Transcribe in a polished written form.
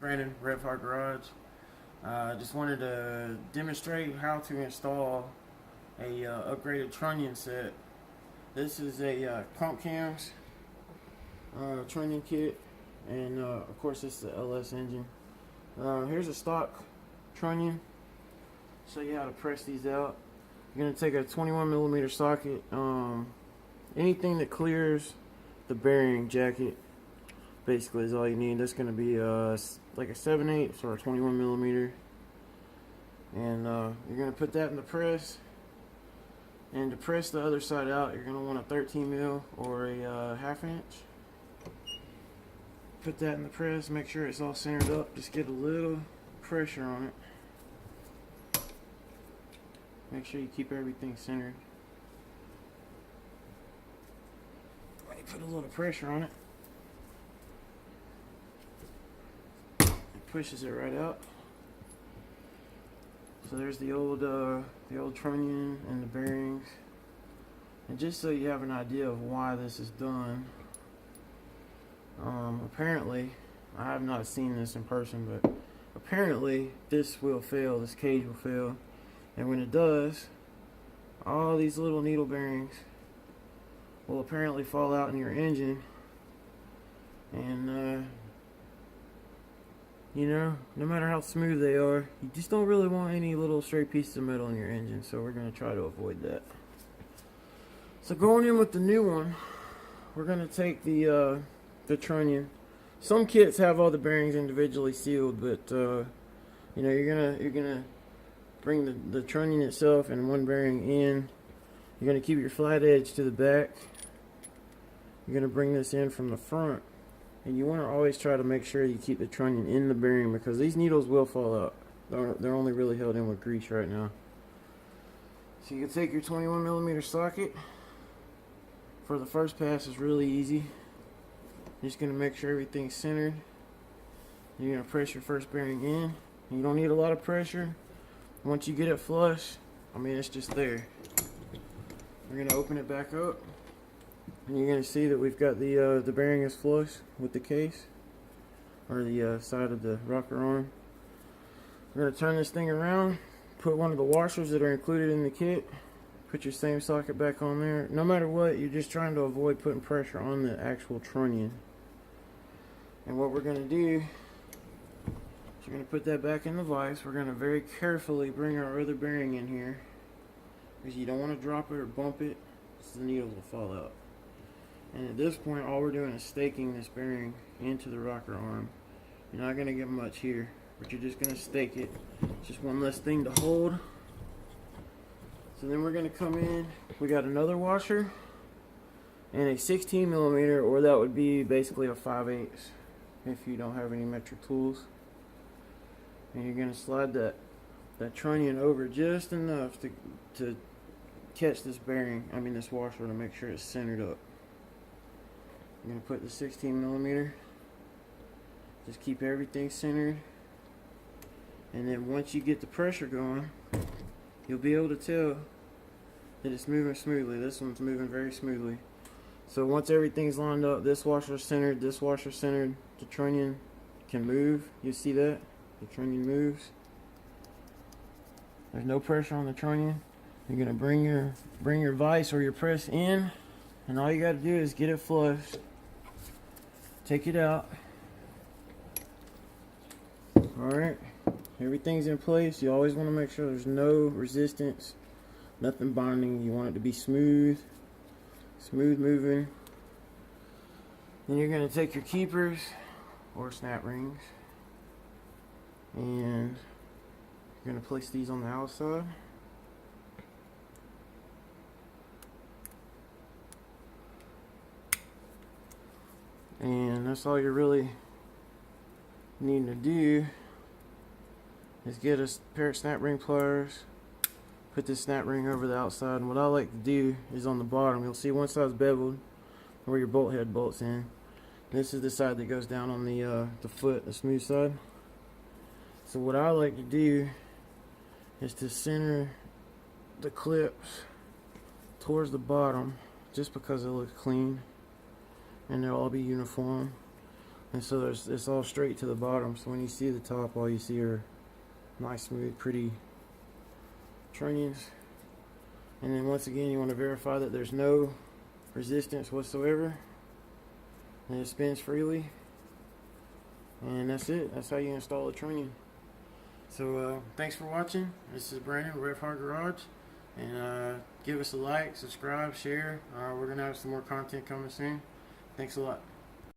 Brandon, Rev Hard Garage. Just wanted to demonstrate how to install a upgraded Trunion set. This is a pump cams Trunion kit, and of course it's the LS engine. Here's a stock Trunion. Show you how to press these out. You're gonna take a 21mm socket. Anything that clears the bearing jacket basically is all you need. That's gonna be like a 7/8 or a 21mm, and you're gonna put that in the press. And to press the other side out, you're gonna want a 13mm or a 1/2 inch. Put that in the press. Make sure it's all centered up. Just get a little pressure on it. Make sure you keep everything centered. Put a little pressure on it. It pushes it right out. So there's the old Trunion and the bearings. And just so you have an idea of why this is done, apparently, I have not seen this in person, but apparently this will fail. This cage will fail, and when it does, all these little needle bearings will apparently fall out in your engine, and you know, no matter how smooth they are, you just don't really want any little stray pieces of metal in your engine, so we're going to try to avoid that. So going in with the new one, we're going to take the Trunion. Some kits have all the bearings individually sealed, but you know, you're gonna bring the Trunion itself and one bearing in. You're going to keep your flat edge to the back. You're going to bring this in from the front, and you want to always try to make sure you keep the Trunion in the bearing, because these needles will fall out. They're only really held in with grease right now. So you can take your 21mm socket. For the first pass is really easy. You're just going to make sure everything's centered. You're going to press your first bearing in. You don't need a lot of pressure. Once you get it flush, I mean, it's just there. We're going to open it back up, and you're going to see that we've got the bearing is flush with the case, or the side of the rocker arm. We're going to turn this thing around, put one of the washers that are included in the kit, put your same socket back on there. No matter what, you're just trying to avoid putting pressure on the actual Trunion. And what we're going to do is you're going to put that back in the vise. We're going to very carefully bring our other bearing in here, because you don't want to drop it or bump it, so the needles will fall out. And at this point, all we're doing is staking this bearing into the rocker arm. You're not going to get much here, but you're just going to stake it. It's just one less thing to hold. So then we're going to come in. We got another washer and a 16mm, or that would be basically a 5/8 if you don't have any metric tools. And you're going to slide that Trunion over just enough to catch this bearing, this washer, to make sure it's centered up. I'm going to put the 16mm, just keep everything centered, and then once you get the pressure going, you'll be able to tell that it's moving smoothly. This one's moving very smoothly. So once everything's lined up, this washer's centered, this washer's centered, the Trunion can move. You see that? The Trunion moves. There's no pressure on the Trunion. You're gonna bring your vise or your press in, and all you gotta do is get it flushed. Take it out. Alright, everything's in place. You always want to make sure there's no resistance, nothing bonding. You want it to be smooth moving. Then you're going to take your keepers or snap rings, and you're going to place these on the outside. And that's all you really need to do, is get a pair of snap ring pliers, put this snap ring over the outside, and what I like to do is on the bottom, you'll see one side's beveled where your bolt head bolts in. This is the side that goes down on the foot, the smooth side. So what I like to do is to center the clips towards the bottom, just because it looks clean and they'll all be uniform. And so it's all straight to the bottom. So when you see the top, all you see are nice, smooth, pretty trunnions. And then once again, you want to verify that there's no resistance whatsoever, and it spins freely. And that's it. That's how you install a trunnion. So thanks for watching. This is Brandon with Rev Hard Garage, and give us a like, subscribe, share. We're gonna have some more content coming soon. Thanks a lot.